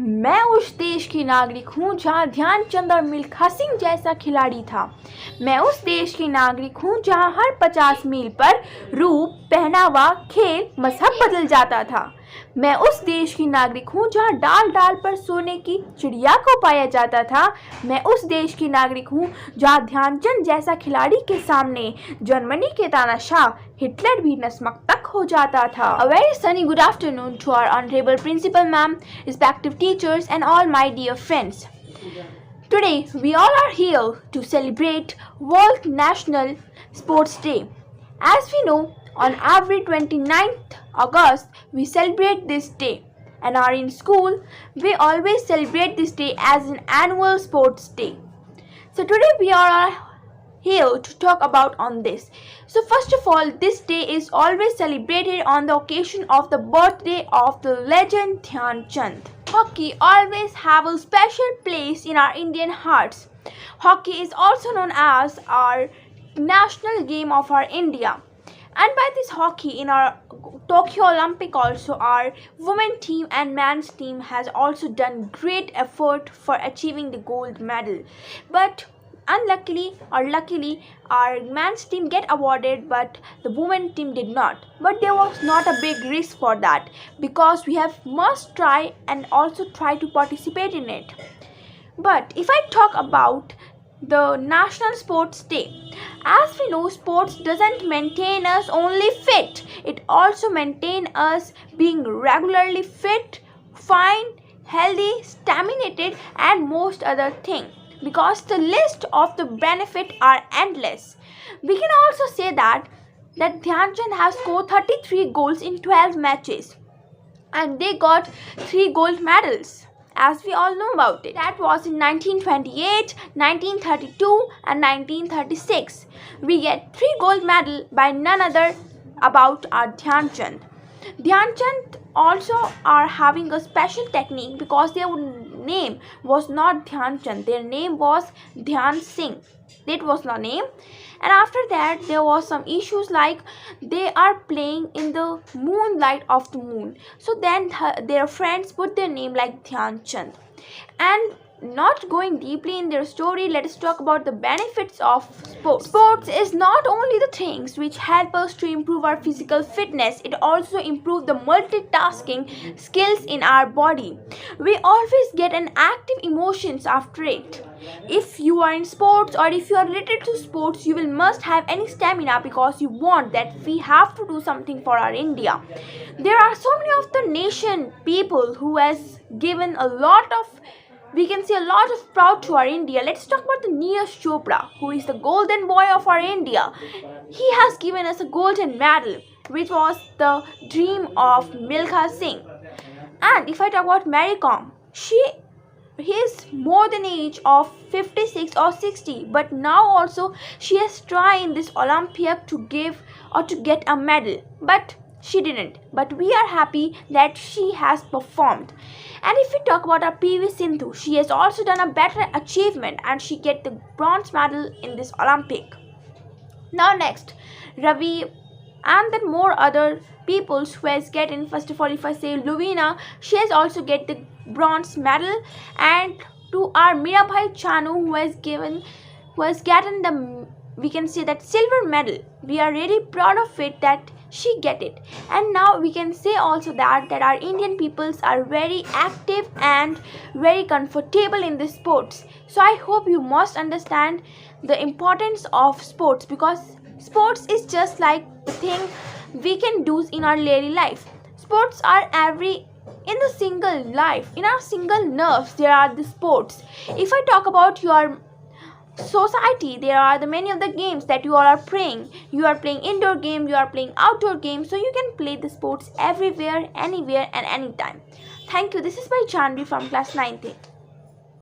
मैं उस देश की नागरिक हूँ जहाँ ध्यानचंद और मिल्खा सिंह जैसा खिलाड़ी था। मैं उस देश की नागरिक हूँ जहाँ हर 50 मील पर रूप, पहनावा, खेल, मजहब बदल जाता था। मैं उस देश की नागरिक हूँ जहाँ डाल डाल पर सोने की चिड़िया को पाया जाता था। मैं उस देश की नागरिक हूँ जहाँ ध्यानचंद जैसा खिलाड़ी के सामने जर्मनी के तानाशाह हिटलर भी नतमस्तक हो जाता था। A very sunny good afternoon to our honorable principal ma'am, respective teachers and all my dear friends. Today we all are here to celebrate World National Sports Day. As we know, on every 29th August we celebrate this day, and are in school we always celebrate this day as an annual sports day. So today we are here to talk about on this. So first of all, this day is always celebrated on the occasion of the birthday of the legend Dhyan Chand. Hockey always have a special place in our Indian hearts. Hockey is also known as our national game of our India. And by this hockey in our Tokyo Olympic also, our women team and men's team has also done great effort for achieving the gold medal. But unluckily or luckily, our men's team get awarded but the women team did not. But there was not a big risk for that because we have must try and also try to participate in it. But if I talk about the National Sports Day, as we know, sports doesn't maintain us only fit, it also maintain us being regularly fit, fine, healthy, staminated and most other thing, because the list of the benefit are endless. We can also say that Dhyan Chand has scored 33 goals in 12 matches and they got 3 gold medals, as we all know about it. That was in 1928, 1932 and 1936. We get 3 gold medal by none other about our Dhyan Chand. Dhyan Chand also are having a special technique because their name was not Dhyan Chand, their name was Dhyan Singh. That was the name. And after that there was some issues like they are playing in the moonlight of the moon, so then their friends put their name like Dhyan Chand. And not going deeply in their story, let us talk about the benefits of sports. Sports is not only the things which help us to improve our physical fitness, it also improves the multitasking skills in our body. We always get an active emotions after it. If you are in sports or if you are related to sports, you will must have any stamina because you want that we have to do something for our India. There are so many of the nation people who has given a lot of, we can say, a lot of proud to our India. Let's talk about the Neeraj Chopra, who is the golden boy of our India. He has given us a golden medal, which was the dream of Milkha Singh. And if I talk about Mary Kom, he is more than age of 56 or 60, but now also she has tried in this Olympiad to give or to get a medal, but she didn't. But we are happy that she has performed. And if we talk about our PV Sindhu, she has also done a better achievement and she get the bronze medal in this Olympic. Now next, Ravi and then more other people who has get in. First of all, if I say Lovina, she has also get the bronze medal, and to our Mirabai Chanu who has gotten the, we can say, that silver medal. We are really proud of it that she get it. And now we can say also that our Indian peoples are very active and very comfortable in this sports. So I hope you must understand the importance of sports, because sports is just like the thing we can do in our daily life. Sports are every in the single life, in our single nerves there are the sports. If I talk about your society, there are the many of the games that you all are playing. You are playing indoor game, you are playing outdoor games, so you can play the sports everywhere, anywhere and anytime. Thank you. This is my Chanvi from class 9th.